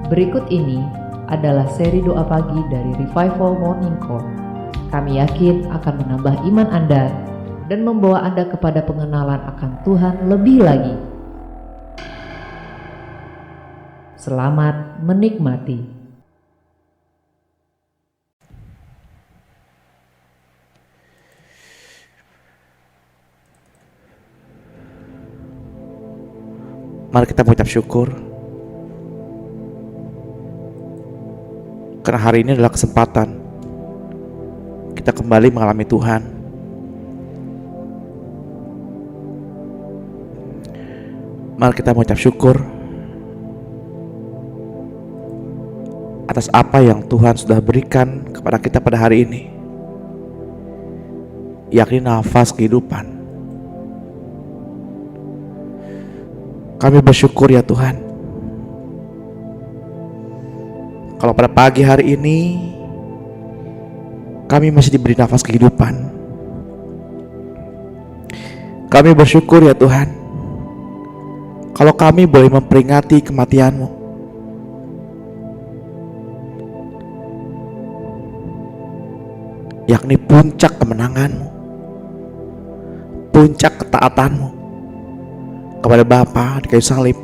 Berikut ini adalah seri doa pagi dari Revival Morning Call. Kami yakin akan menambah iman Anda dan membawa Anda kepada pengenalan akan Tuhan lebih lagi. Selamat menikmati. Mari kita mengucap syukur karena hari ini adalah kesempatan kita kembali mengalami Tuhan. Mari kita mengucap syukur atas apa yang Tuhan sudah berikan kepada kita pada hari ini, yakni nafas kehidupan. Kami bersyukur ya Tuhan, kalau pada pagi hari ini kami masih diberi nafas kehidupan. Kami bersyukur ya Tuhan, kalau kami boleh memperingati kematian-Mu. Yakni puncak kemenangan-Mu, puncak ketaatan-Mu kepada Bapa di kayu salib.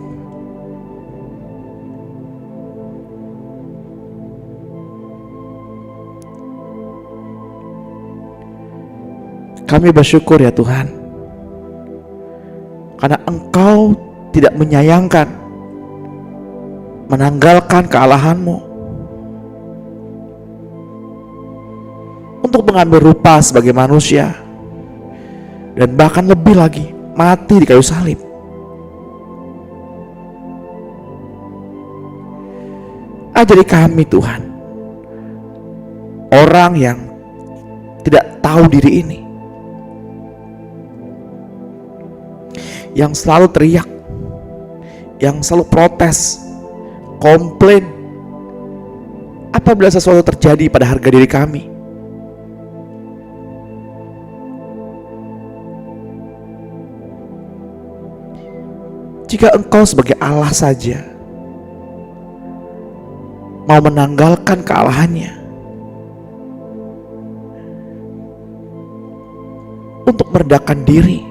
Kami bersyukur ya Tuhan, karena Engkau tidak menyayangkan menanggalkan kealahan-Mu untuk mengambil rupa sebagai manusia, dan bahkan lebih lagi mati di kayu salib. Ajari kami Tuhan, orang yang tidak tahu diri ini, yang selalu teriak, yang selalu protes, komplain apabila sesuatu terjadi pada harga diri kami. Jika Engkau sebagai Allah saja mau menanggalkan kealahannya untuk meredakan diri,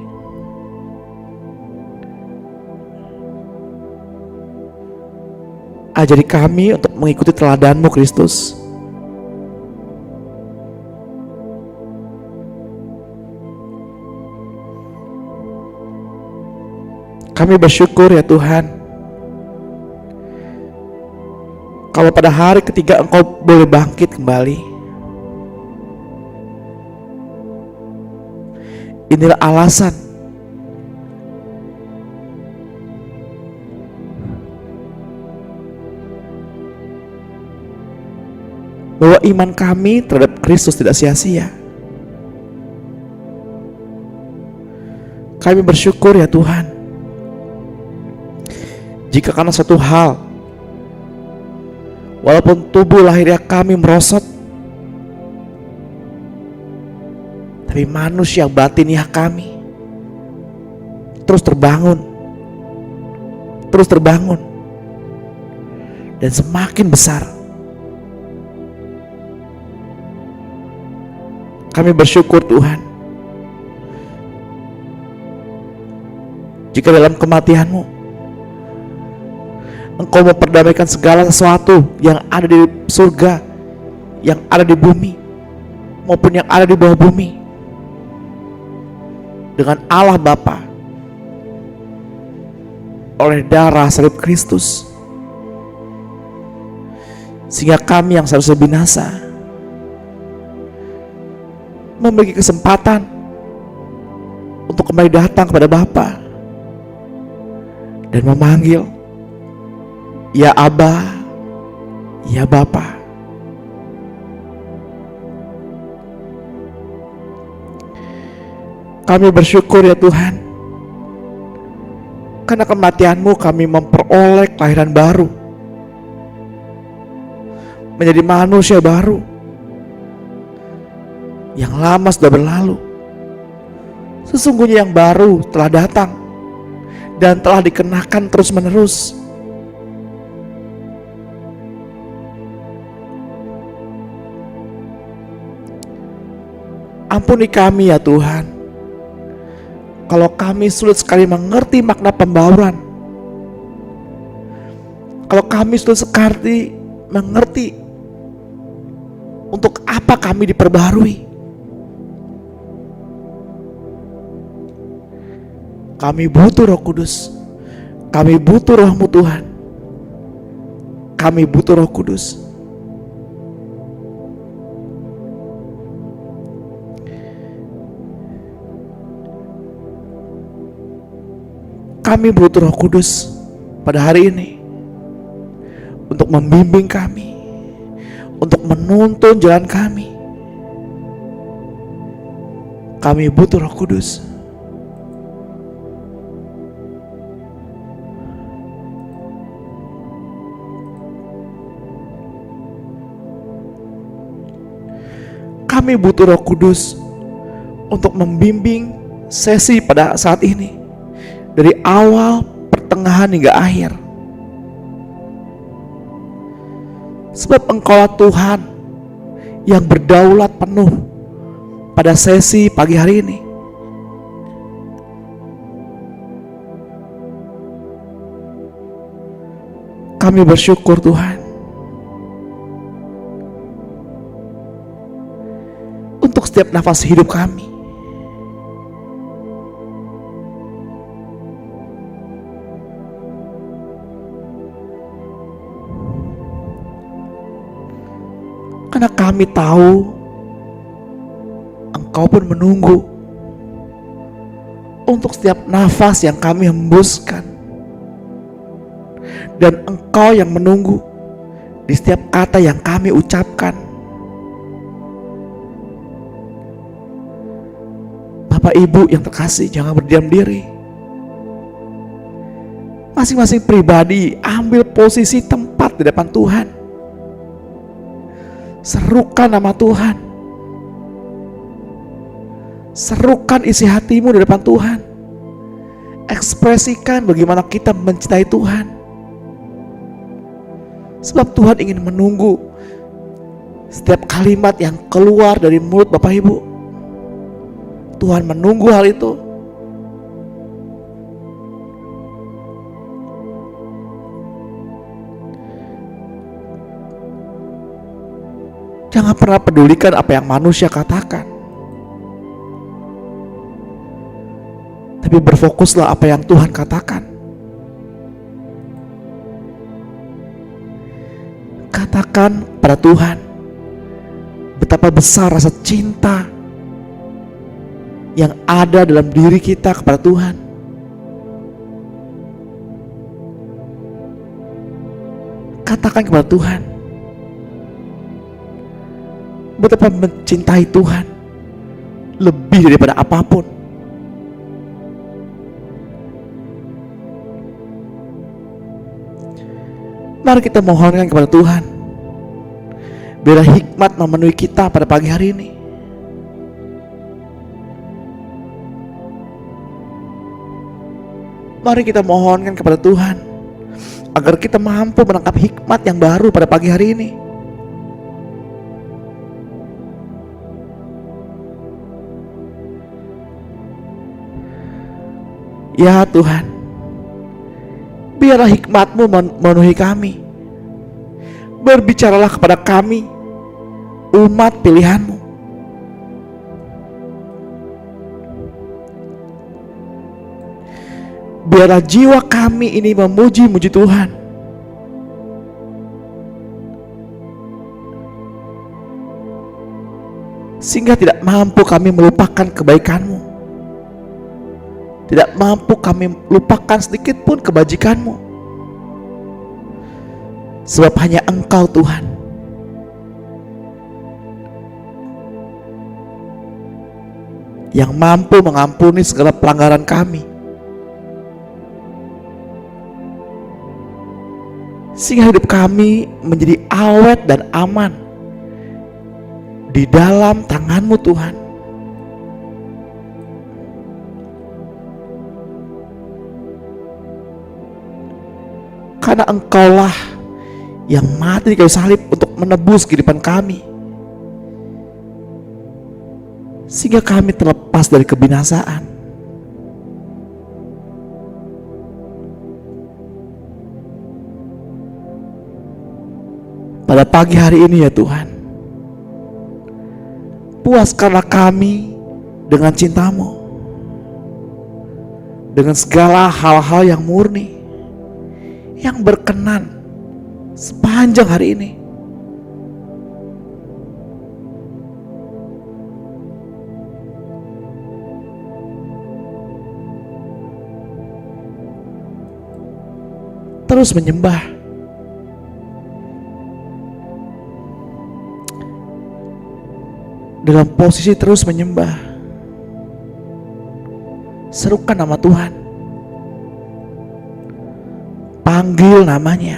ajari kami untuk mengikuti teladan-Mu Kristus. Kami bersyukur ya Tuhan, kalau pada hari ketiga Engkau boleh bangkit kembali. Inilah alasan bahwa iman kami terhadap Kristus tidak sia-sia. Kami bersyukur ya Tuhan, jika karena satu hal, walaupun tubuh lahiriah kami merosot, tapi manusia batiniah kami terus terbangun, dan semakin besar. Kami bersyukur Tuhan, jika dalam kematian-Mu Engkau memperdamaikan segala sesuatu yang ada di surga, yang ada di bumi, maupun yang ada di bawah bumi, dengan Allah Bapa oleh darah salib Kristus, sehingga kami yang seharusnya binasa memiliki kesempatan untuk kembali datang kepada Bapa dan memanggil, ya Aba, ya Bapa. Kami bersyukur ya Tuhan, karena kematian-Mu kami memperoleh kelahiran baru, menjadi manusia baru. Yang lama sudah berlalu, sesungguhnya yang baru telah datang dan telah dikenakan terus menerus. Ampuni kami ya Tuhan, kalau kami sulit sekali mengerti makna pembauran, kalau kami sulit sekali mengerti untuk apa kami diperbarui. Kami butuh Roh Kudus, kami butuh Roh-Mu Tuhan, kami butuh Roh Kudus. Kami butuh Roh Kudus pada hari ini untuk membimbing kami, untuk menuntun jalan kami. Kami butuh Roh Kudus. Kami butuh Roh Kudus untuk membimbing sesi pada saat ini, dari awal, pertengahan hingga akhir. Sebab Engkaulah Tuhan yang berdaulat penuh pada sesi pagi hari ini. Kami bersyukur Tuhan untuk setiap nafas hidup kami. Karena kami tahu Engkau pun menunggu untuk setiap nafas yang kami hembuskan, dan Engkau yang menunggu di setiap kata yang kami ucapkan. Bapak Ibu yang terkasih, jangan berdiam diri. Masing-masing pribadi ambil posisi tempat di depan Tuhan. Serukan nama Tuhan. Serukan isi hatimu di depan Tuhan. Ekspresikan bagaimana kita mencintai Tuhan. Sebab Tuhan ingin menunggu setiap kalimat yang keluar dari mulut Bapak Ibu. Tuhan menunggu hal itu. Jangan pernah pedulikan apa yang manusia katakan, tapi berfokuslah apa yang Tuhan katakan. Katakan pada Tuhan betapa besar rasa cinta yang ada dalam diri kita kepada Tuhan. Katakan kepada Tuhan betapa mencintai Tuhan lebih daripada apapun. Mari kita mohonkan kepada Tuhan, biarlah hikmat memenuhi kita pada pagi hari ini. Mari kita mohonkan kepada Tuhan agar kita mampu menangkap hikmat yang baru pada pagi hari ini. Ya Tuhan, biarlah hikmat-Mu memenuhi kami. Berbicaralah kepada kami, umat pilihan-Mu. Biarlah jiwa kami ini memuji-muji Tuhan. Sehingga tidak mampu kami melupakan kebaikan-Mu. Tidak mampu kami lupakan sedikit pun kebajikan-Mu. Sebab hanya Engkau Tuhan yang mampu mengampuni segala pelanggaran kami, sehingga hidup kami menjadi awet dan aman di dalam tangan-Mu Tuhan. Karena Engkaulah yang mati di kayu salib untuk menebus kehidupan kami, sehingga kami terlepas dari kebinasaan. Pada pagi hari ini ya Tuhan, puaskanlah kami dengan cinta-Mu, dengan segala hal-hal yang murni, yang berkenan sepanjang hari ini. Terus menyembah, dalam posisi terus menyembah, serukan nama Tuhan, panggil namanya,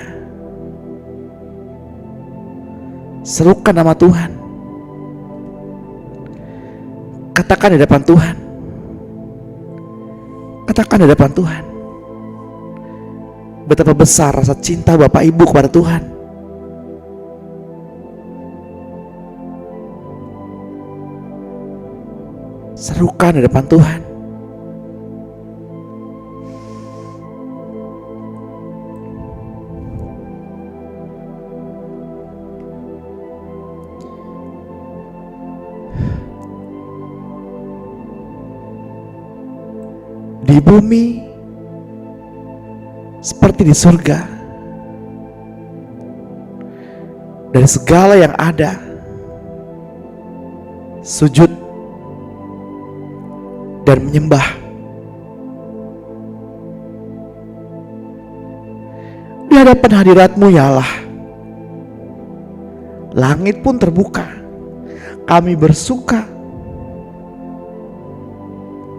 serukan nama Tuhan, katakan di depan Tuhan, katakan di depan Tuhan betapa besar rasa cinta Bapak Ibu kepada Tuhan. Serukan di depan Tuhan. Di bumi seperti di surga, dari segala yang ada, sujud dan menyembah. Di hadapan hadirat-Mu ya Allah, langit pun terbuka, kami bersuka.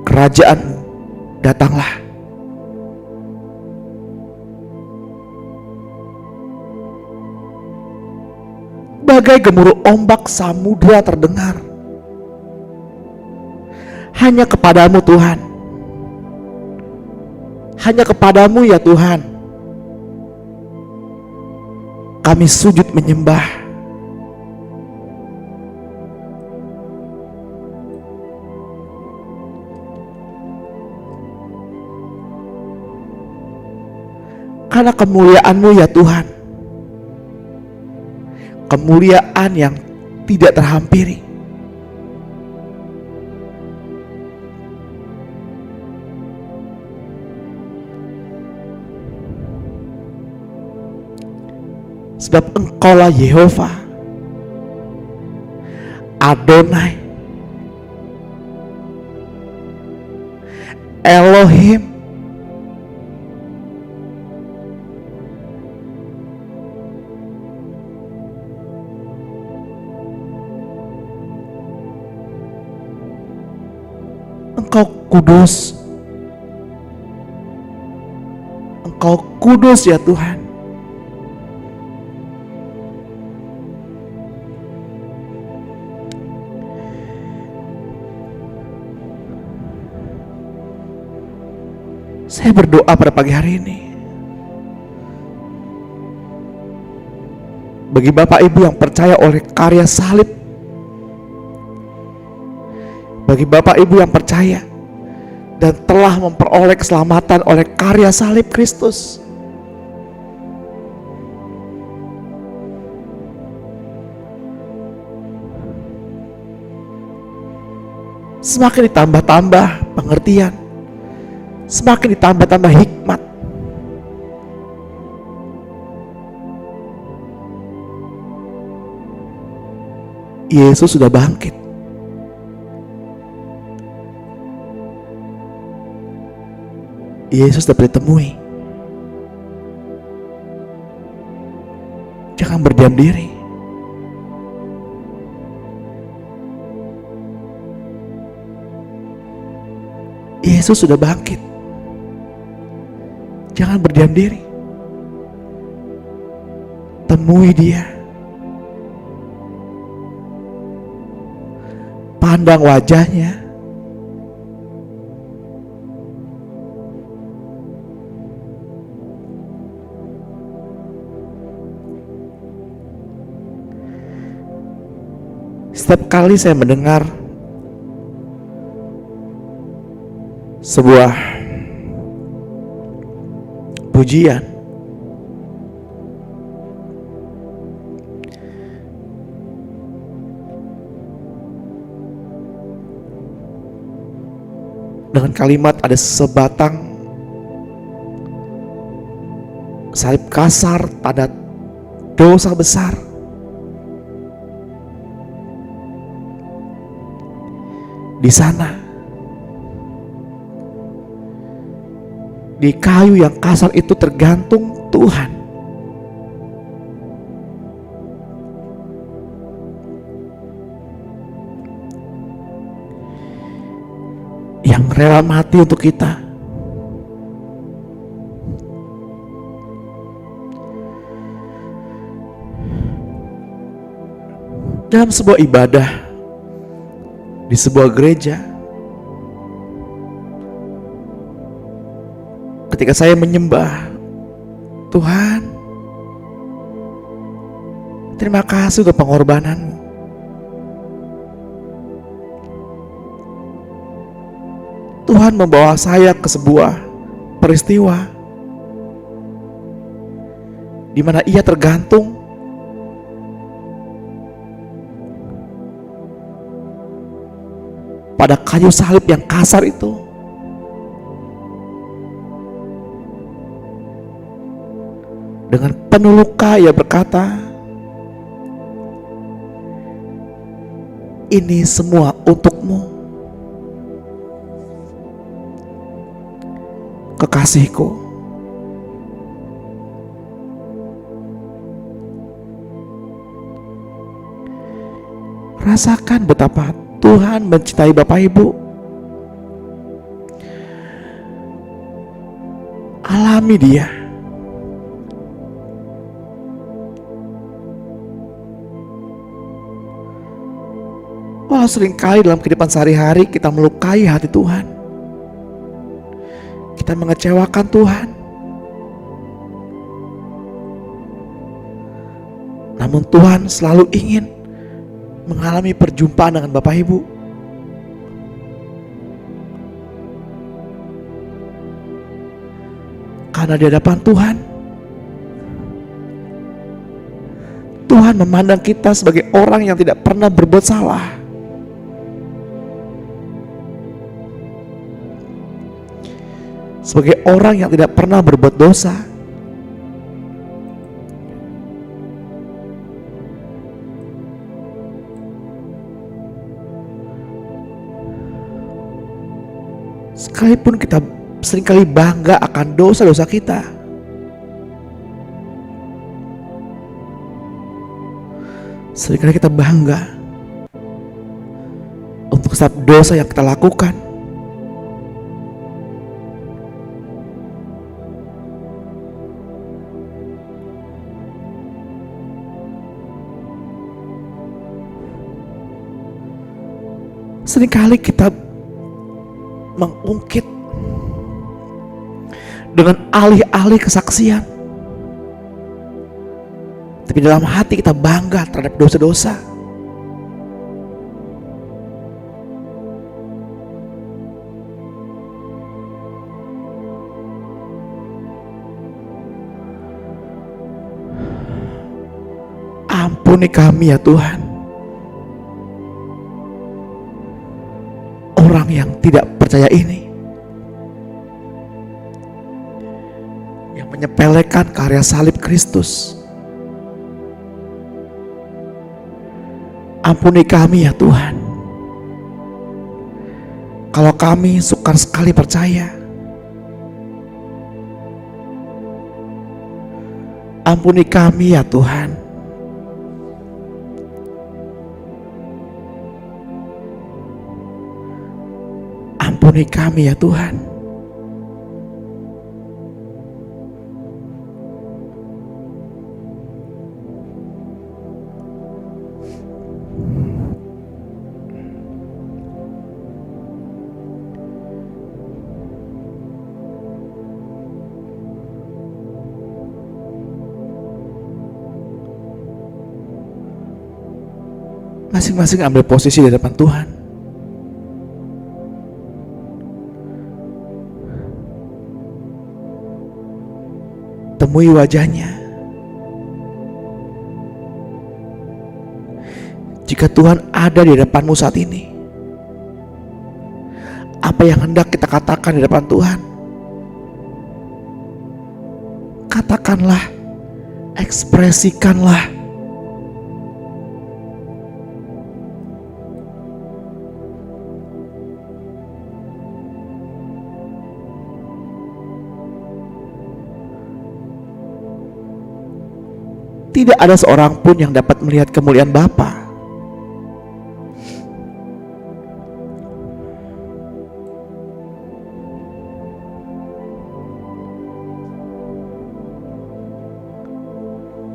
Kerajaan-Mu datanglah. Bagai gemuruh ombak samudra terdengar. Hanya kepadamu Tuhan, hanya kepadamu ya Tuhan, kami sujud menyembah. Karena kemuliaan-Mu ya Tuhan, kemuliaan yang tidak terhampiri. Sebab Engkaulah Yehova, Adonai, Elohim, Engkau kudus, Engkau kudus ya Tuhan. Saya berdoa pada pagi hari ini bagi Bapak Ibu yang percaya oleh karya salib, bagi Bapak Ibu yang percaya dan telah memperoleh keselamatan oleh karya salib Kristus. Semakin ditambah-tambah pengertian, semakin ditambah-tambah hikmat. Yesus sudah bangkit. Yesus dapat ditemui. Jangan berdiam diri. Yesus sudah bangkit. Jangan berdiam diri. Temui Dia. Pandang wajahnya. Setiap kali saya mendengar sebuah pujian dengan kalimat ada sebatang salib kasar tanda dosa besar. Di sana, di kayu yang kasar itu tergantung Tuhan. Yang rela mati untuk kita. Dalam sebuah ibadah, di sebuah gereja, ketika saya menyembah Tuhan, terima kasih untuk pengorbananmu. Tuhan membawa saya ke sebuah peristiwa di mana Ia tergantung pada kayu salib yang kasar itu. Dengan penuh luka Ia berkata, ini semua untukmu, kekasihku. Rasakan betapa Tuhan mencintai Bapak Ibu. Alami Dia. Walau seringkali dalam kehidupan sehari-hari kita melukai hati Tuhan, kita mengecewakan Tuhan, namun Tuhan selalu ingin mengalami perjumpaan dengan Bapak Ibu. Karena di hadapan Tuhan, Tuhan memandang kita sebagai orang yang tidak pernah berbuat salah. Sebagai orang yang tidak pernah berbuat dosa. Sekalipun kita seringkali bangga akan dosa-dosa kita, seringkali kita bangga untuk setiap dosa yang kita lakukan. Seringkali kita mengungkit dengan alih-alih kesaksian, tapi dalam hati kita bangga terhadap dosa-dosa. Ampuni kami ya Tuhan, orang yang tidak percaya ini, yang menyepelekan karya salib Kristus. Ampuni kami ya Tuhan, kalau kami sukar sekali percaya. Ampuni kami ya Tuhan, ampuni kami ya Tuhan. Masing-masing ambil posisi di depan Tuhan. temui wajahnya. Jika Tuhan ada di depanmu saat ini, apa yang hendak kita katakan di depan Tuhan? Katakanlah, ekspresikanlah. Tidak ada seorang pun yang dapat melihat kemuliaan Bapa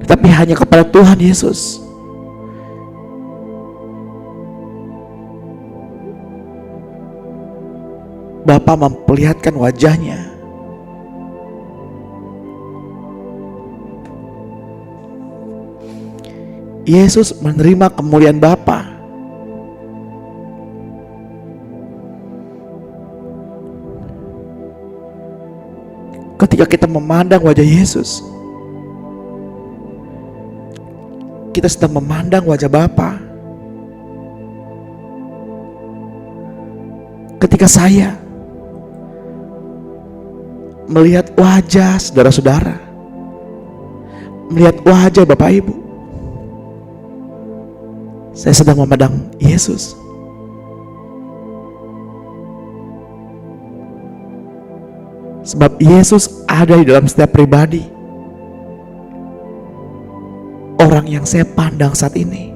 tetapi hanya kepada Tuhan Yesus. Bapa memperlihatkan wajahnya. Yesus menerima kemuliaan Bapa. Ketika kita memandang wajah Yesus, kita sedang memandang wajah Bapa. Ketika saya melihat wajah saudara-saudara, melihat wajah Bapak Ibu, saya sedang memandang Yesus. Sebab Yesus ada di dalam setiap pribadi orang yang saya pandang saat ini.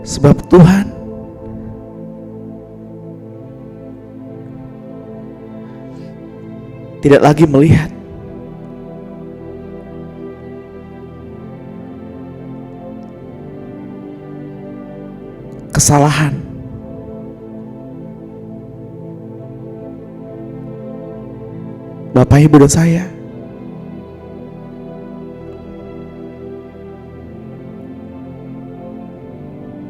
Sebab Tuhan tidak lagi melihat kesalahan, Bapak Ibu dan saya.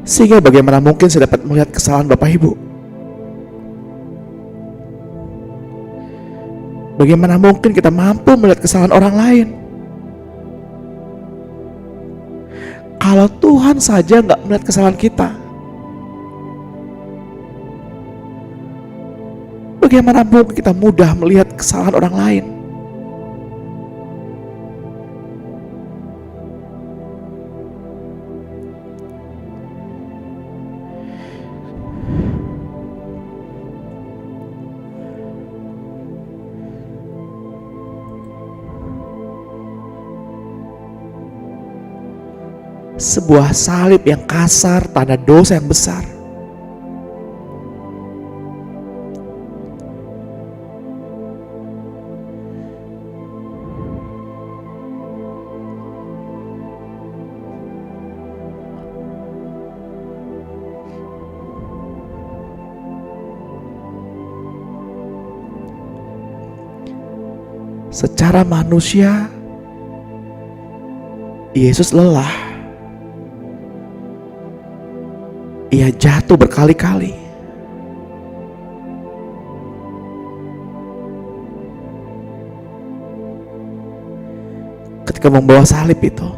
Sehingga bagaimana mungkin saya dapat melihat kesalahan Bapak Ibu? Bagaimana mungkin kita mampu melihat kesalahan orang lain? Kalau Tuhan saja nggak melihat kesalahan kita, bagaimana mungkin kita mudah melihat kesalahan orang lain? Sebuah salib yang kasar, tanda dosa yang besar. Secara manusia, Yesus lelah. Ia jatuh berkali-kali. Ketika membawa salib itu,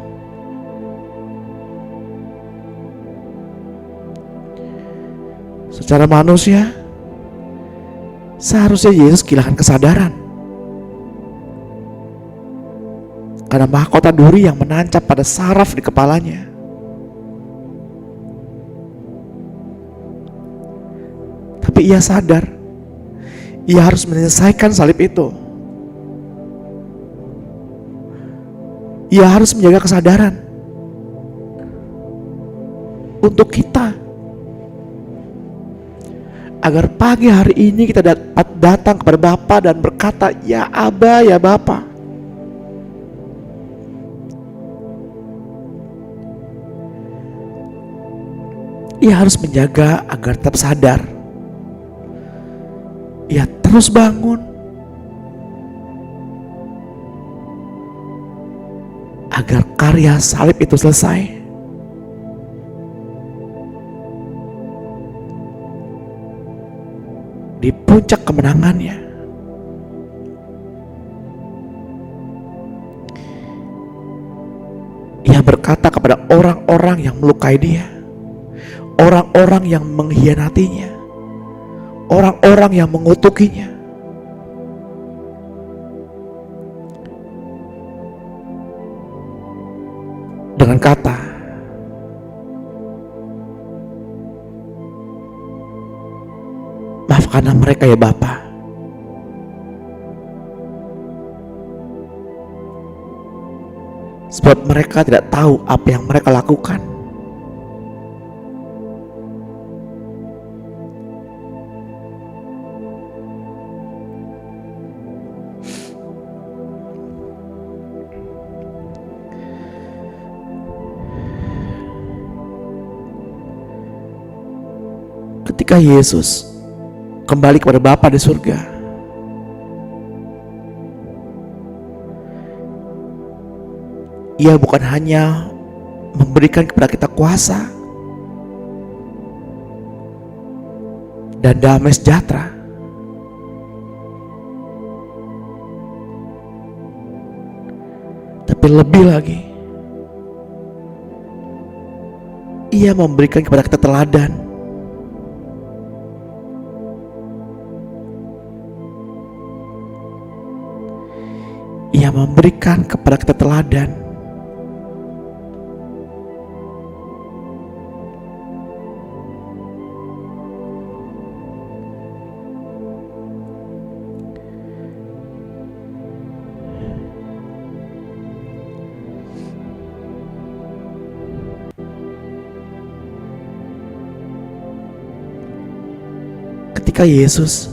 secara manusia, seharusnya Yesus kehilangan kesadaran karena mahkota duri yang menancap pada saraf di kepalanya. Tapi ia sadar, ia harus menyelesaikan salib itu. Ia harus menjaga kesadaran untuk kita, agar pagi hari ini kita dapat datang kepada Bapa dan berkata, "Ya Aba, ya Bapa." Ia harus menjaga agar tetap sadar. Ia terus bangun agar karya salib itu selesai. Di puncak kemenangannya, Ia berkata kepada orang-orang yang melukai Dia, orang-orang yang mengkhianatinya, orang-orang yang mengutukinya, dengan kata, maafkanlah mereka ya Bapa, sebab mereka tidak tahu apa yang mereka lakukan. Ketika Yesus kembali kepada Bapa di surga, Ia bukan hanya memberikan kepada kita kuasa dan damai sejahtera, tapi lebih lagi, Ia memberikan kepada kita teladan. Ia memberikan kepada kita teladan ketika Yesus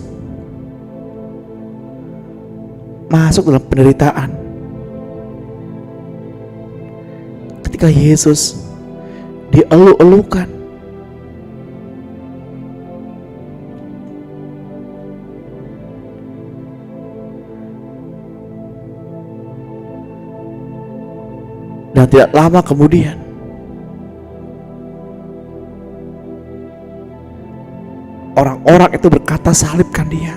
masuk dalam penderitaan, ketika Yesus dielu-elukan, dan tidak lama kemudian orang-orang itu berkata, salibkan Dia.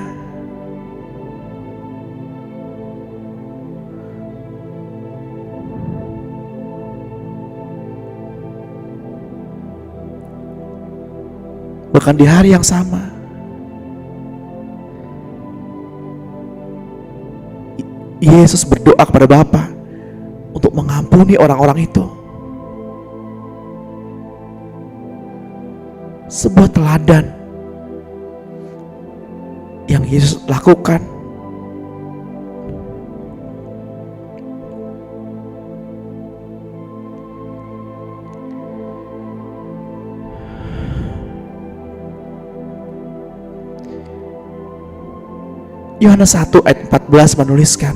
Bahkan di hari yang sama, Yesus berdoa kepada Bapa untuk mengampuni orang-orang itu. Sebuah teladan yang Yesus lakukan Yohanes 1 ayat 14 menuliskan,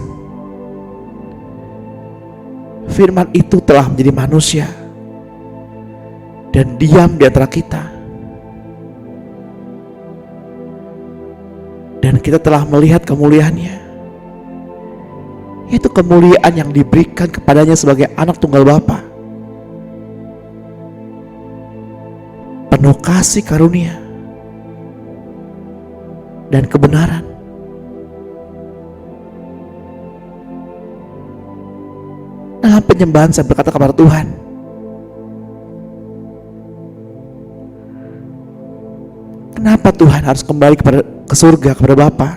firman itu telah menjadi manusia dan diam di antara kita, dan kita telah melihat kemuliaannya, yaitu kemuliaan yang diberikan kepadanya sebagai anak tunggal Bapa, penuh kasih karunia dan kebenaran. Dalam penyembahan saya berkata kepada Tuhan, kenapa Tuhan harus kembali ke surga kepada Bapa?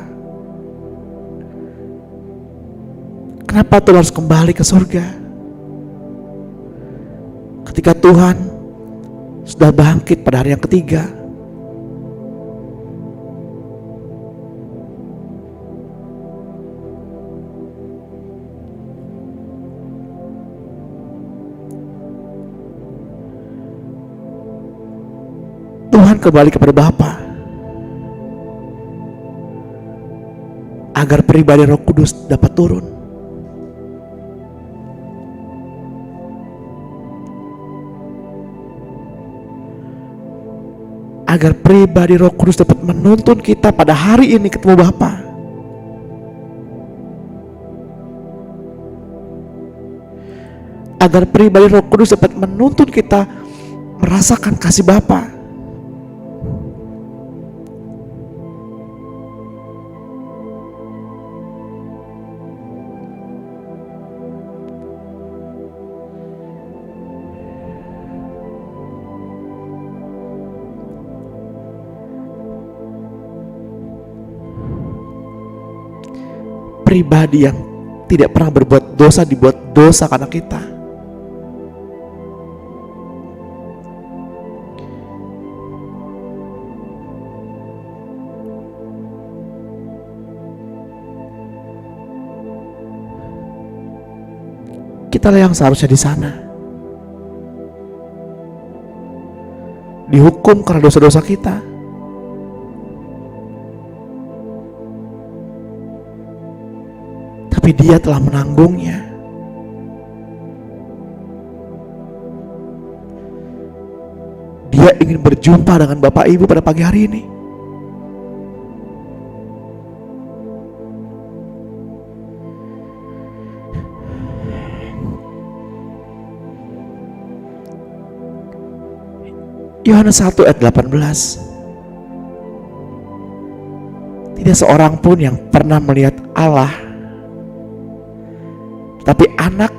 Kenapa Tuhan harus kembali ke surga ketika Tuhan sudah bangkit pada hari yang ketiga? Tuhan kembali kepada Bapa agar pribadi Roh Kudus dapat turun. Agar pribadi Roh Kudus dapat menuntun kita pada hari ini ketemu Bapa. agar pribadi Roh Kudus dapat menuntun kita merasakan kasih Bapa. Pribadi yang tidak pernah berbuat dosa dibuat dosa karena kita. Kitalah yang seharusnya di sana, dihukum karena dosa-dosa kita. Tapi Dia telah menanggungnya. Dia ingin berjumpa dengan Bapak Ibu pada pagi hari ini. Yohanes 1 ayat 18. Tidak seorang pun yang pernah melihat Allah, tapi anak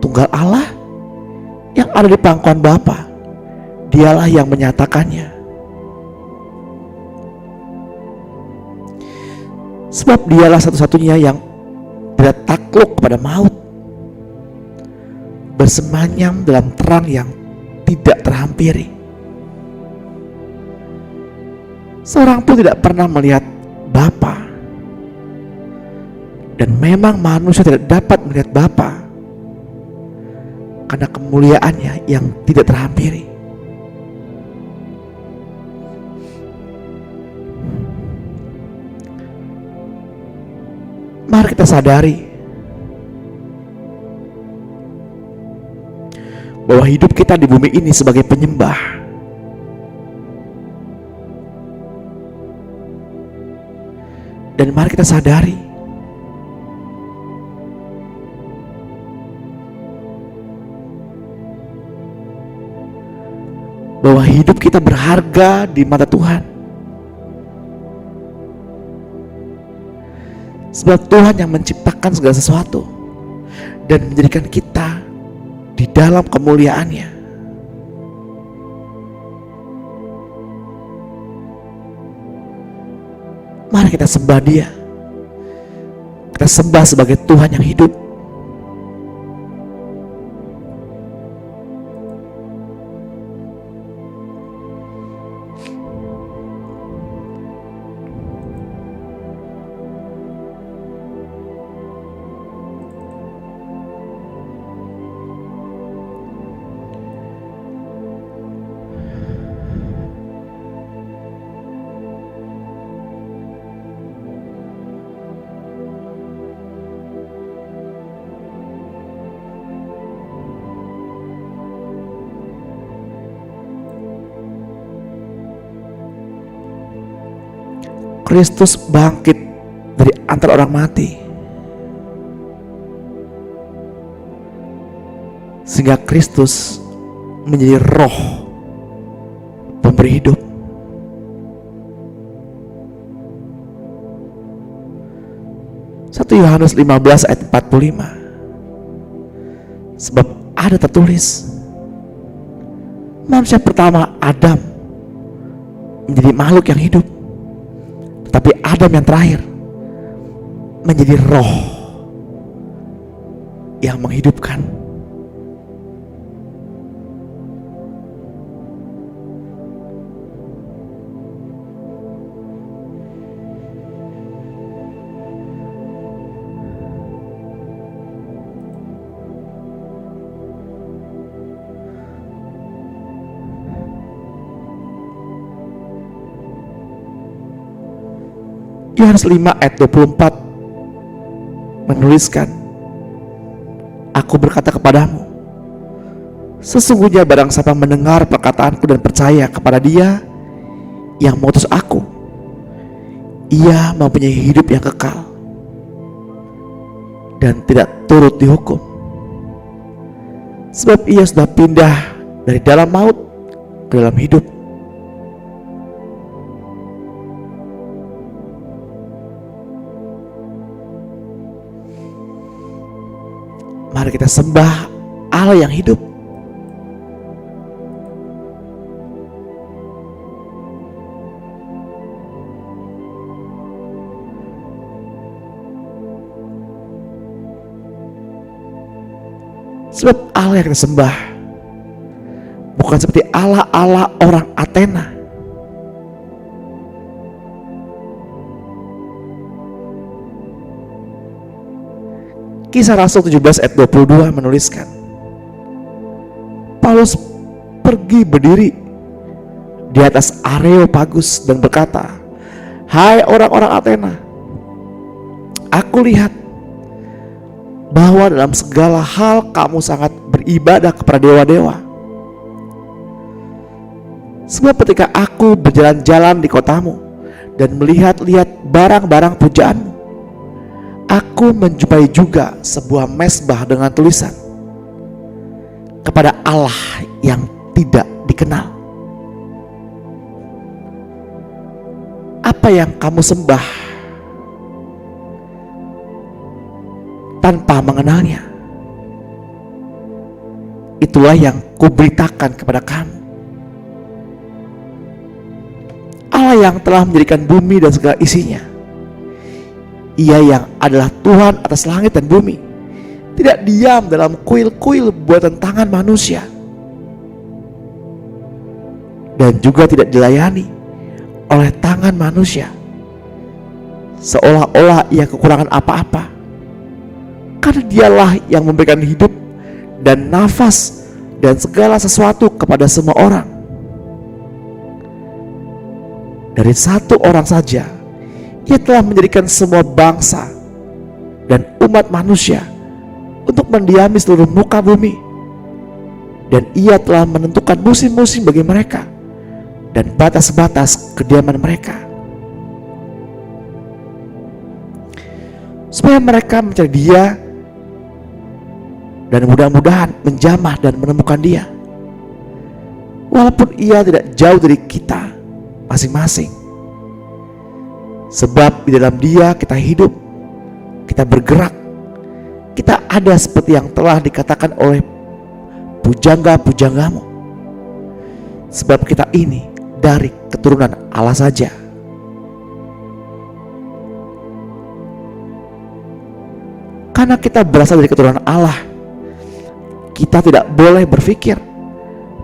tunggal Allah yang ada di pangkuan Bapa, Dialah yang menyatakannya. Sebab Dialah satu-satunya yang tidak takluk kepada maut, bersemanyam dalam terang yang tidak terhampiri. Seorang pun tidak pernah melihat Bapa, dan memang manusia tidak dapat melihat Bapa karena kemuliaannya yang tidak terhampiri. Mari kita sadari bahwa hidup kita di bumi ini sebagai penyembah. Dan mari kita sadari bahwa hidup kita berharga di mata Tuhan. Sebab Tuhan yang menciptakan segala sesuatu dan menjadikan kita di dalam kemuliaan-Nya. Mari kita sembah Dia. Kita sembah sebagai Tuhan yang hidup. Kristus bangkit dari antara orang mati, sehingga Kristus menjadi roh pemberi hidup. Yohanes 15 ayat 45. Sebab ada tertulis, manusia pertama Adam menjadi makhluk yang hidup, tetapi Adam yang terakhir menjadi roh yang menghidupkan. Yohanes 5 ayat 24 menuliskan, aku berkata kepadamu, sesungguhnya barang siapa mendengar perkataanku dan percaya kepada Dia yang mengutus aku, ia mempunyai hidup yang kekal dan tidak turut dihukum, sebab ia sudah pindah dari dalam maut ke dalam hidup. Mari kita sembah Allah yang hidup. Sebab Allah yang kita sembah bukan seperti Allah-Allah orang Athena. Kisah Rasul 17 ayat 22 menuliskan, Paulus pergi berdiri di atas Areopagus dan berkata, "Hai orang-orang Athena, aku lihat bahwa dalam segala hal kamu sangat beribadah kepada dewa-dewa. Sebab ketika aku berjalan-jalan di kotamu dan melihat-lihat barang-barang pujaanmu, aku menjumpai juga sebuah mezbah dengan tulisan, kepada Allah yang tidak dikenal. Apa yang kamu sembah tanpa mengenalnya, itulah yang kuberitakan kepada kamu. Allah yang telah menjadikan bumi dan segala isinya, Ia yang adalah Tuhan atas langit dan bumi, tidak diam dalam kuil-kuil buatan tangan manusia, dan juga tidak dilayani oleh tangan manusia, seolah-olah ia kekurangan apa-apa, karena dialah yang memberikan hidup dan nafas dan segala sesuatu kepada semua orang. Dari satu orang saja Ia telah menjadikan semua bangsa dan umat manusia untuk mendiami seluruh muka bumi, dan Ia telah menentukan musim-musim bagi mereka dan batas-batas kediaman mereka, supaya mereka mencari Dia dan mudah-mudahan menjamah dan menemukan Dia, walaupun Ia tidak jauh dari kita masing-masing. Sebab di dalam Dia kita hidup, kita bergerak, kita ada seperti yang telah dikatakan oleh pujangga-pujanggamu. Sebab kita ini dari keturunan Allah saja. Karena kita berasal dari keturunan Allah, kita tidak boleh berpikir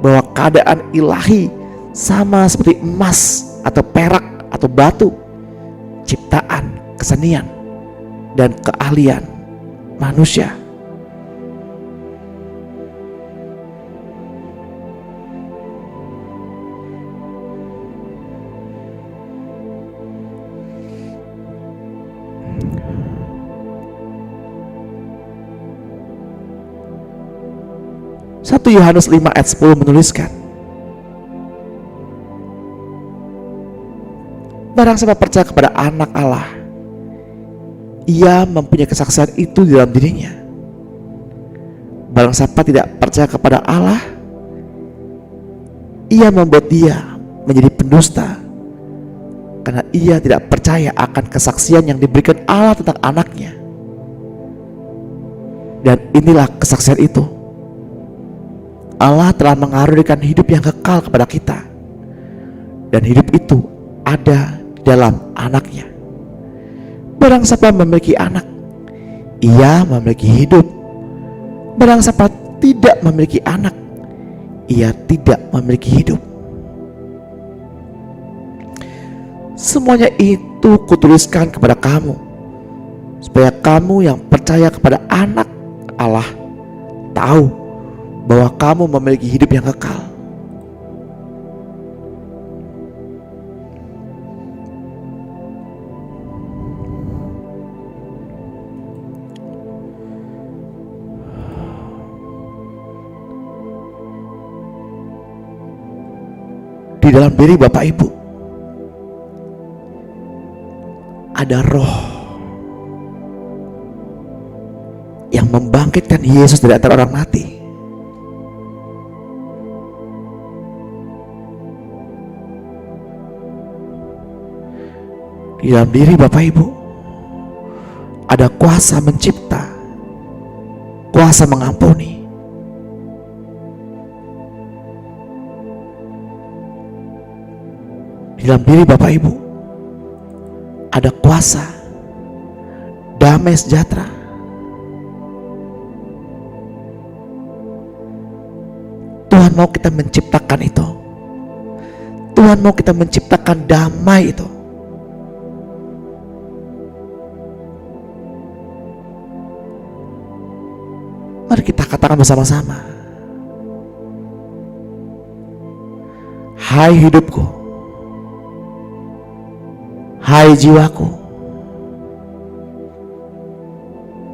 bahwa keadaan ilahi sama seperti emas atau perak atau batu, ciptaan, kesenian, dan keahlian manusia. Satu Yohanes 5 ayat 10 menuliskan, barang siapa percaya kepada anak Allah, ia mempunyai kesaksian itu di dalam dirinya. Barang siapa tidak percaya kepada Allah, ia membuat dia menjadi pendusta, karena ia tidak percaya akan kesaksian yang diberikan Allah tentang anaknya. Dan inilah kesaksian itu, Allah telah mengaruniakan hidup yang kekal kepada kita, dan hidup itu ada dalam anaknya. Barang siapa memiliki anak, ia memiliki hidup. Barang siapa tidak memiliki anak, ia tidak memiliki hidup. Semuanya itu kutuliskan kepada kamu, supaya kamu yang percaya kepada anak Allah tahu bahwa kamu memiliki hidup yang kekal. Di dalam diri Bapak Ibu ada roh yang membangkitkan Yesus dari antara orang mati. Di dalam diri Bapak Ibu ada kuasa mencipta, kuasa mengampuni. Di dalam diri Bapak Ibu ada kuasa damai sejahtera. Tuhan mau kita menciptakan itu. Tuhan mau kita menciptakan damai itu. Mari kita katakan bersama-sama. Hai hidupku, hai jiwaku,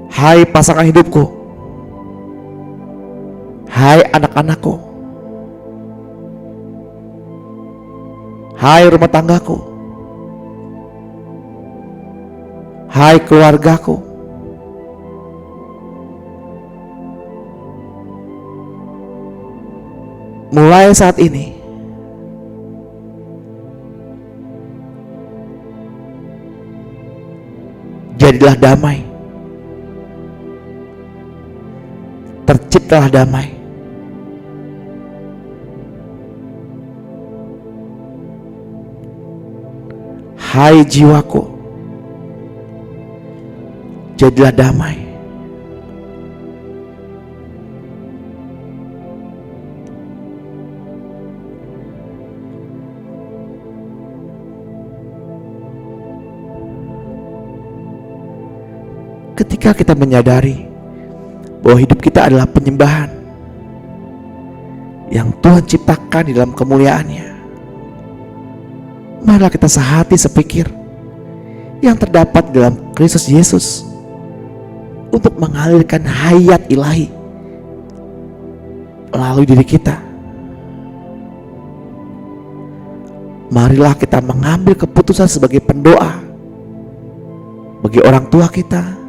hai pasangan hidupku, hai anak-anakku, hai rumah tanggaku, hai keluargaku, mulai saat ini jadilah damai, terciptalah damai. Hai jiwaku, jadilah damai. Ketika kita menyadari bahwa hidup kita adalah penyembahan yang Tuhan ciptakan di dalam kemuliaannya, marilah kita sehati sepikir yang terdapat dalam Kristus Yesus untuk mengalirkan hayat ilahi melalui diri kita. Marilah kita mengambil keputusan sebagai pendoa bagi orang tua kita,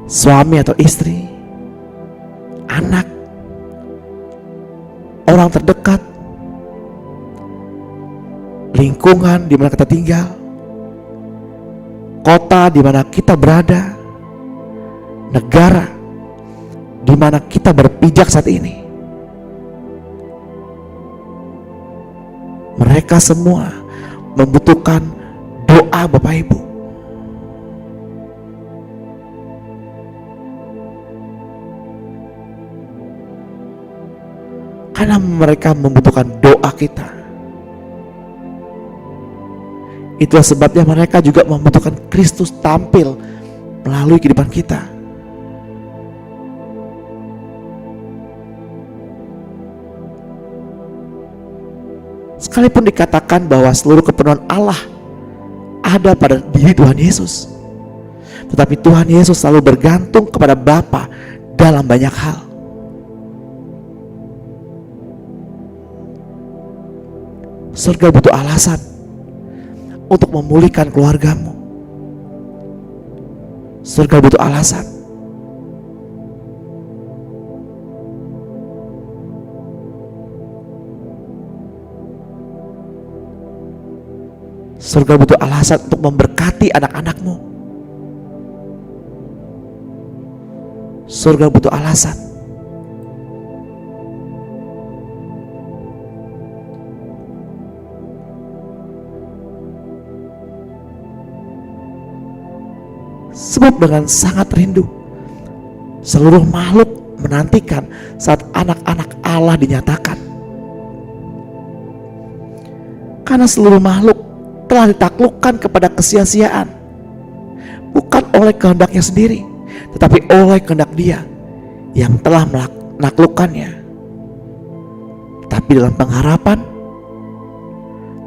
suami atau istri, anak, orang terdekat, lingkungan di mana kita tinggal, kota di mana kita berada, negara di mana kita berpijak saat ini. Mereka semua membutuhkan doa Bapak Ibu. Karena mereka membutuhkan doa kita. Itulah sebabnya mereka juga membutuhkan Kristus tampil melalui kehidupan kita. Sekalipun dikatakan bahwa seluruh kepenuhan Allah ada pada diri Tuhan Yesus, tetapi Tuhan Yesus selalu bergantung kepada Bapa dalam banyak hal. Surga butuh alasan untuk memulihkan keluargamu. Surga butuh alasan. Surga butuh alasan untuk memberkati anak-anakmu. Surga butuh alasan. Sebab dengan sangat rindu seluruh makhluk menantikan saat anak-anak Allah dinyatakan. Karena seluruh makhluk telah ditaklukkan kepada kesia-siaan, bukan oleh kehendaknya sendiri, tetapi oleh kehendak Dia yang telah menaklukkannya. Tapi dalam pengharapan,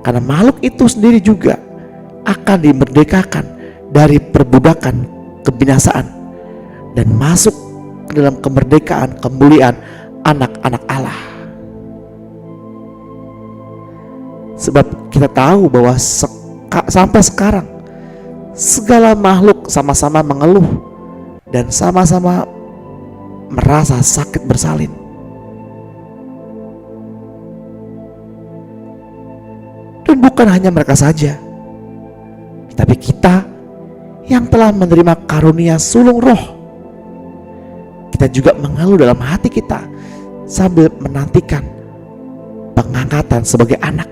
karena makhluk itu sendiri juga akan dimerdekakan dari perbudakan kebinasaan dan masuk ke dalam kemerdekaan kemuliaan anak-anak Allah. Sebab kita tahu bahwa sampai sekarang segala makhluk sama-sama mengeluh dan sama-sama merasa sakit bersalin. Dan bukan hanya mereka saja, Tetapi kita yang telah menerima karunia sulung roh, kita juga mengeluh dalam hati kita sambil menantikan pengangkatan sebagai anak,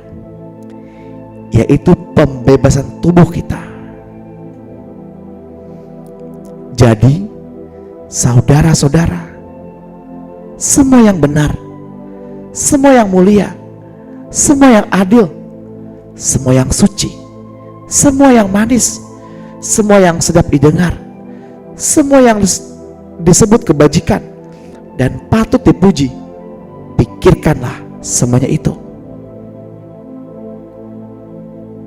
yaitu pembebasan tubuh kita. Jadi saudara-saudara, semua yang benar, semua yang mulia, semua yang adil, semua yang suci, semua yang manis, semua yang sedap didengar, semua yang disebut kebajikan dan patut dipuji, pikirkanlah semuanya itu.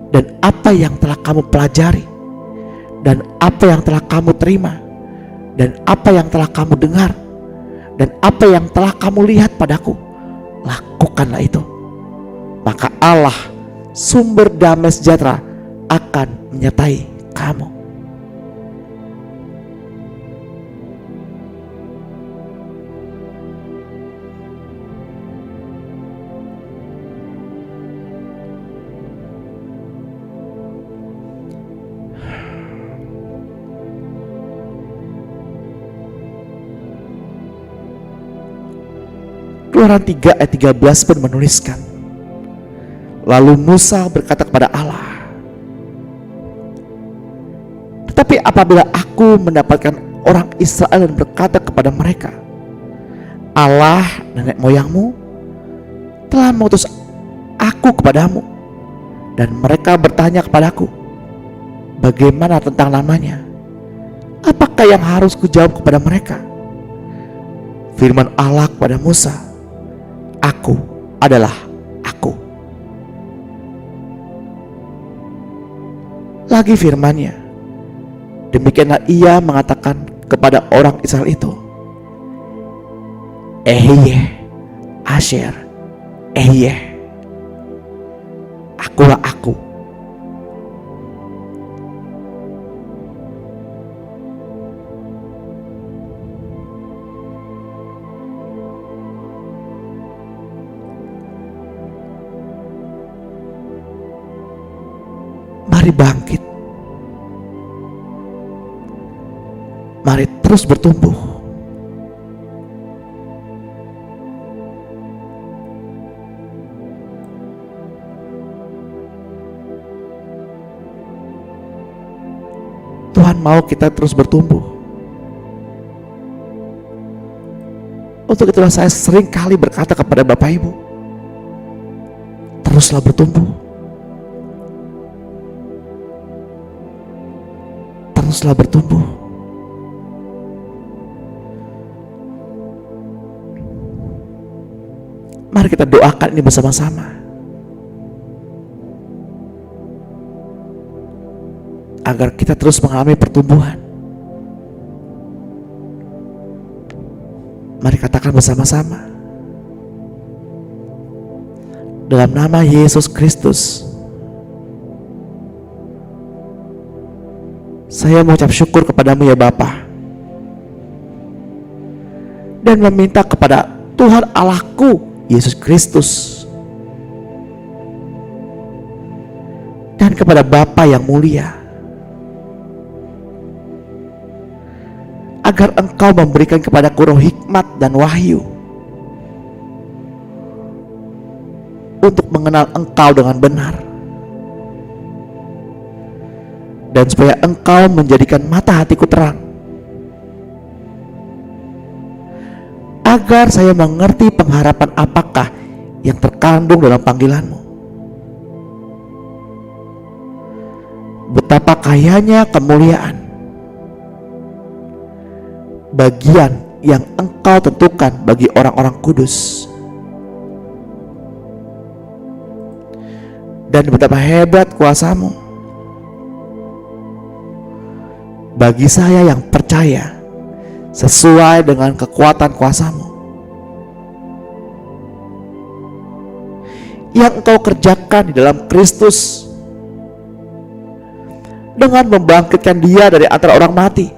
Dan apa yang telah kamu pelajari, dan apa yang telah kamu terima, dan apa yang telah kamu dengar, dan apa yang telah kamu lihat padaku, lakukanlah itu. Maka Allah, sumber damai sejahtera, akan menyertai kamu. Keluaran 3 ayat 13 pun menuliskan, lalu Musa berkata kepada Allah, tetapi apabila aku mendapatkan orang Israel dan berkata kepada mereka, Allah nenek moyangmu telah mengutus aku kepadamu, dan mereka bertanya kepadaku, bagaimana tentang namanya? Apakah yang harus kujawab kepada mereka? Firman Allah kepada Musa, aku adalah aku. Lagi firman-Nya, demikianlah ia mengatakan kepada orang Israel itu, Ehye, Asher, Ehye, akulah aku. Mari bangkit, mari terus bertumbuh. Tuhan mau kita terus bertumbuh. Untuk itulah saya sering kali berkata kepada Bapak Ibu, teruslah bertumbuh, teruslah bertumbuh. Mari kita doakan ini bersama-sama, agar kita terus mengalami pertumbuhan. Mari katakan bersama-sama, dalam nama Yesus Kristus, saya mengucap syukur kepadamu ya Bapa, dan meminta kepada Tuhan Allahku Yesus Kristus dan kepada Bapa yang mulia, agar Engkau memberikan kepadaku roh hikmat dan wahyu untuk mengenal Engkau dengan benar, dan supaya Engkau menjadikan mata hatiku terang, agar saya mengerti pengharapan apakah yang terkandung dalam panggilan-Mu. Betapa kayanya kemuliaan, bagian yang Engkau tentukan bagi orang-orang kudus, dan betapa hebat kuasa-Mu bagi saya yang percaya sesuai dengan kekuatan kuasa-Mu yang Engkau kerjakan di dalam Kristus dengan membangkitkan Dia dari antara orang mati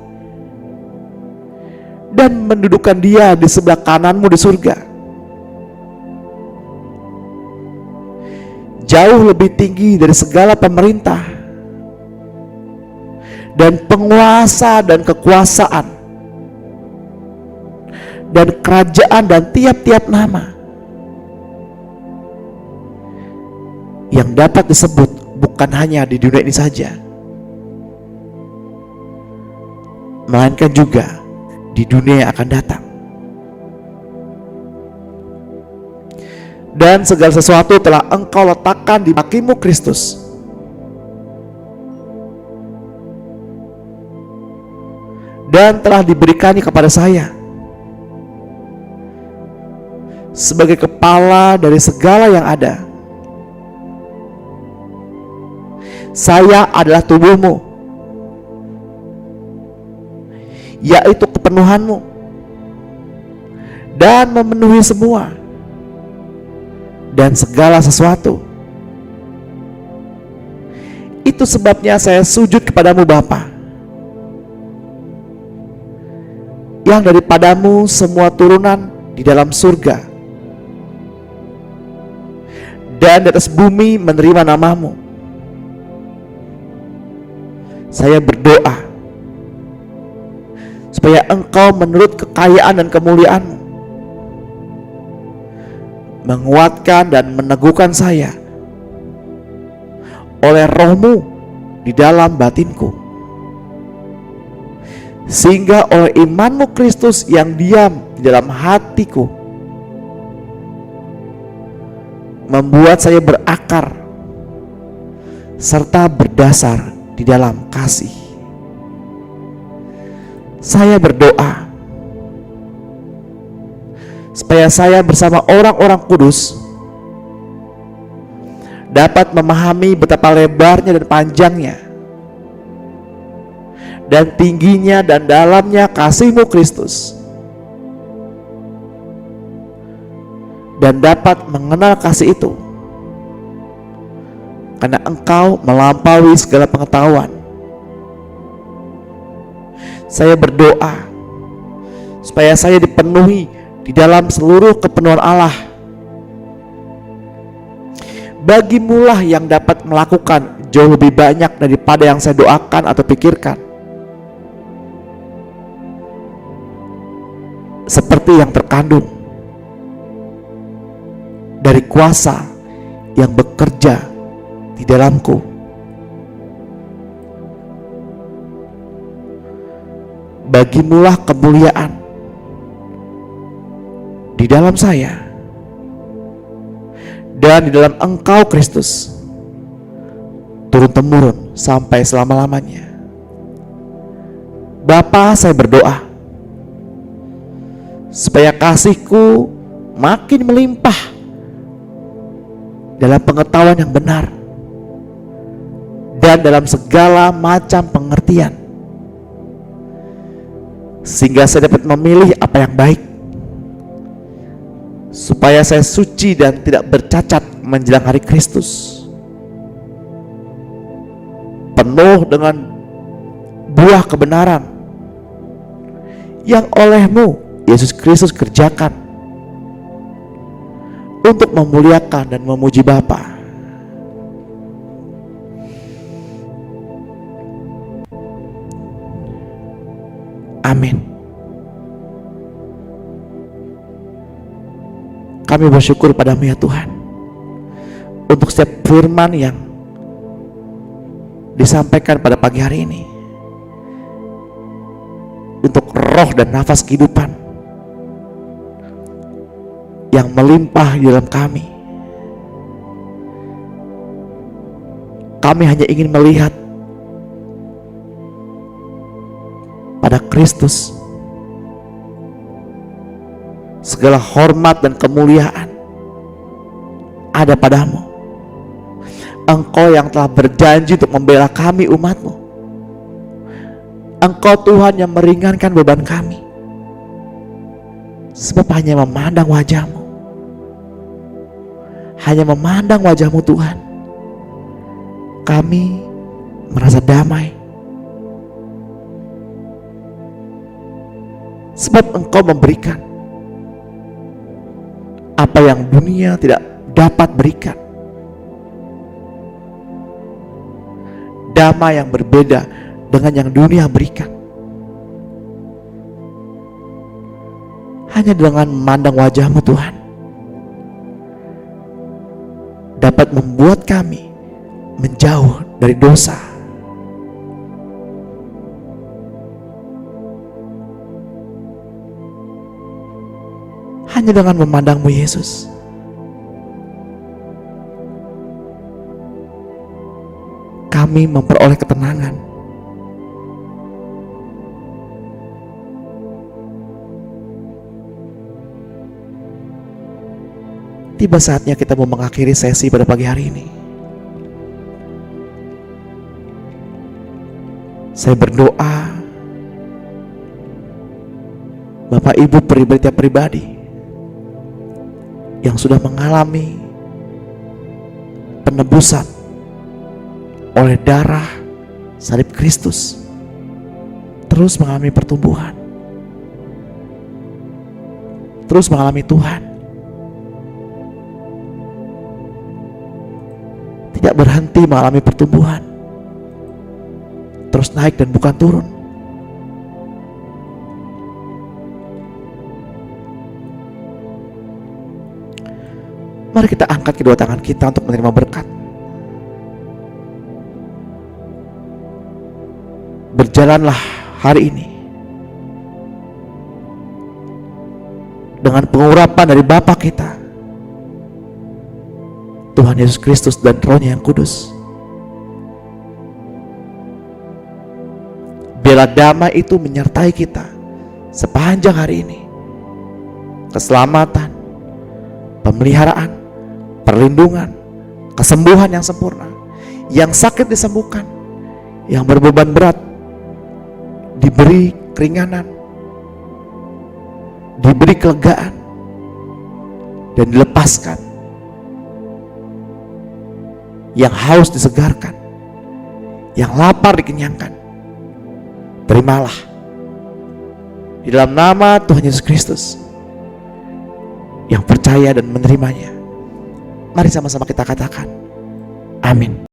dan mendudukkan Dia di sebelah kanan-Mu di surga, jauh lebih tinggi dari segala pemerintah, dan penguasa dan kekuasaan dan kerajaan dan tiap-tiap nama yang dapat disebut bukan hanya di dunia ini saja, melainkan juga di dunia yang akan datang. Dan segala sesuatu telah Engkau letakkan di kakimu Kristus, dan telah diberikannya kepada saya sebagai kepala dari segala yang ada. Saya adalah tubuhmu, yaitu kepenuhanmu, dan memenuhi semua dan segala sesuatu. Itu sebabnya saya sujud kepadamu Bapa, yang daripadamu semua turunan di dalam surga dan di atas bumi menerima namamu. Saya berdoa supaya Engkau menurut kekayaan dan kemuliaan-Mu menguatkan dan meneguhkan saya oleh Roh-Mu di dalam batinku, sehingga oleh iman-Mu Kristus yang diam di dalam hatiku membuat saya berakar serta berdasar di dalam kasih. Saya berdoa supaya saya bersama orang-orang kudus dapat memahami betapa lebarnya dan panjangnya dan tingginya dan dalamnya kasih-Mu Kristus, dan dapat mengenal kasih itu karena Engkau melampaui segala pengetahuan. Saya berdoa supaya saya dipenuhi di dalam seluruh kepenuhan Allah. Bagimulah yang dapat melakukan jauh lebih banyak daripada yang saya doakan atau pikirkan, seperti yang terkandung dari kuasa yang bekerja di dalamku. Bagimulah kemuliaan di dalam saya dan di dalam Engkau Kristus, turun-temurun sampai selama-lamanya. Bapa, saya berdoa supaya kasih-Ku makin melimpah dalam pengetahuan yang benar dan dalam segala macam pengertian, sehingga saya dapat memilih apa yang baik, supaya saya suci dan tidak bercacat menjelang hari Kristus, penuh dengan buah kebenaran yang oleh-Mu Yesus Kristus kerjakan untuk memuliakan dan memuji Bapa. Amin. Kami bersyukur padamu ya Tuhan, untuk setiap firman yang disampaikan pada pagi hari ini, untuk roh dan nafas kehidupan yang melimpah di dalam kami. Kami hanya ingin melihat pada Kristus. Segala hormat dan kemuliaan ada padamu. Engkau yang telah berjanji untuk membela kami umat-Mu. Engkau Tuhan yang meringankan beban kami, sebab hanya memandang wajah-Mu, hanya memandang wajah-Mu Tuhan, kami merasa damai. Sebab Engkau memberikan apa yang dunia tidak dapat berikan. Damai yang berbeda dengan yang dunia berikan. Hanya dengan memandang wajah-Mu Tuhan dapat membuat kami menjauh dari dosa. Hanya dengan memandang-Mu Yesus, kami memperoleh ketenangan. Tiba saatnya kita mau mengakhiri sesi pada pagi hari ini. Saya berdoa Bapak Ibu pribadi yang sudah mengalami penebusan oleh darah salib Kristus terus mengalami pertumbuhan, terus mengalami Tuhan, tidak berhenti mengalami pertumbuhan, terus naik dan bukan turun. Mari kita angkat kedua tangan kita untuk menerima berkat. Berjalanlah hari ini dengan pengurapan dari Bapa kita, Tuhan Yesus Kristus dan Roh-Nya yang kudus. Biarlah damai itu menyertai kita sepanjang hari ini. Keselamatan, pemeliharaan, perlindungan, kesembuhan yang sempurna, yang sakit disembuhkan, yang berbeban berat diberi keringanan, diberi kelegaan, dan dilepaskan, yang haus disegarkan, yang lapar dikenyangkan. Terimalah di dalam nama Tuhan Yesus Kristus. Yang percaya dan menerimanya, mari sama-sama kita katakan amin.